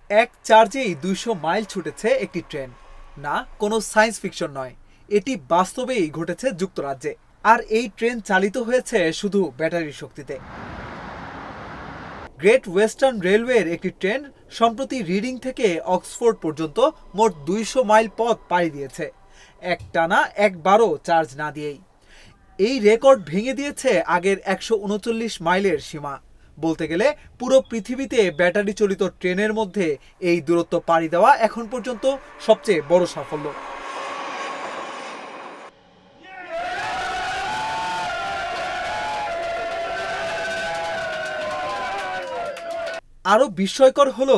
এক চার্জেই ২০০ মাইল ছুটেছে একটি ট্রেন। না, কোনো সায়েন্স ফিকশন নয়, এটি বাস্তবেই ঘটেছে যুক্তরাজ্যে। আর এই ট্রেন চালিত হয়েছে শুধু ব্যাটারির শক্তিতে। গ্রেট ওয়েস্টার্ন রেলওয়ের একটি ট্রেন সম্প্রতি রিডিং থেকে অক্সফোর্ড পর্যন্ত মোট ২০০ মাইল পথ পাড়ি দিয়েছে একটানা একবারও চার্জ না দিয়েই। এই রেকর্ড ভেঙে দিয়েছে আগের ১৩৯ মাইলের সীমা। বলতে গেলে পুরো পৃথিবীতে ব্যাটারি চালিত ট্রেনের মধ্যে এই দূরত্ব পাড়ি দেওয়া এখন পর্যন্ত সবচেয়ে বড় সাফল্য। আরও বিস্ময়কর হলো,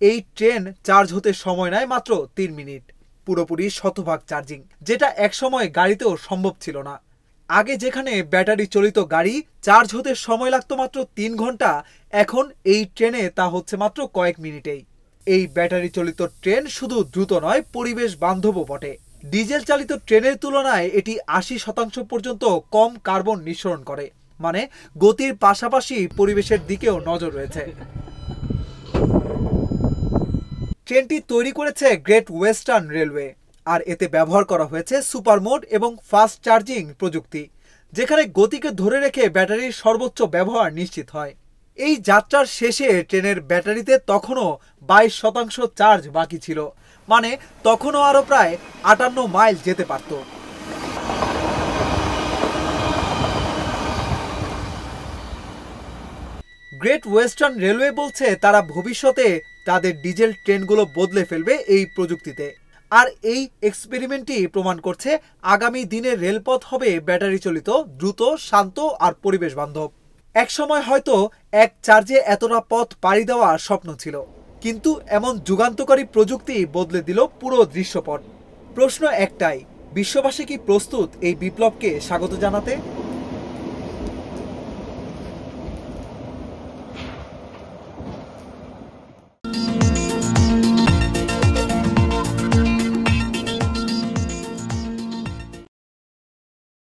এই ট্রেন চার্জ হতে সময় নেয় মাত্র ৩ মিনিট, পুরোপুরি শতভাগ চার্জিং, যেটা একসময় গাড়িতেও সম্ভব ছিল না। আগে যেখানে ব্যাটারি চালিত গাড়ি চার্জ হতে সময় লাগতো মাত্র ৩ ঘন্টা, এখন এই ট্রেনে তা হচ্ছে মাত্র কয়েক মিনিটেই। এই ব্যাটারি চালিত ট্রেন শুধু দ্রুত নয়, পরিবেশ বান্ধবও বটে। ডিজেল চালিত ট্রেনের তুলনায় এটি ৮০% পর্যন্ত কম কার্বন নিঃসরণ করে, মানে গতির পাশাপাশি পরিবেশের দিকেও নজর রয়েছে। ট্রেনটি তৈরি করেছে গ্রেট ওয়েস্টার্ন রেলওয়ে, আর এতে ব্যবহার করা হয়েছে সুপার মোড এবং ফাস্ট চার্জিং প্রযুক্তি, যেখানে গতিকে ধরে রেখে ব্যাটারির সর্বোচ্চ ব্যবহার নিশ্চিত হয়। এই যাত্রার শেষে ট্রেনের ব্যাটারিতে তখনও ২২% চার্জ বাকি ছিল, মানে তখনও আরও প্রায় ৫৮ মাইল যেতে পারত। গ্রেট ওয়েস্টার্ন রেলওয়ে বলছে তারা ভবিষ্যতে তাদের ডিজেল ট্রেনগুলো বদলে ফেলবে এই প্রযুক্তিতে। আর এই এক্সপেরিমেন্টই প্রমাণ করছে আগামী দিনের রেলপথ হবে ব্যাটারি চালিত, দ্রুত, শান্ত আর পরিবেশ বান্ধব। একসময় হয়তো এক চার্জে এতটা পথ পাড়ি দেওয়া স্বপ্ন ছিল, কিন্তু এমন যুগান্তকারী প্রযুক্তি বদলে দিল পুরো দৃশ্যপট। প্রশ্ন একটাই, বিশ্ববাসী কি প্রস্তুত এই বিপ্লবকে স্বাগত জানাতে?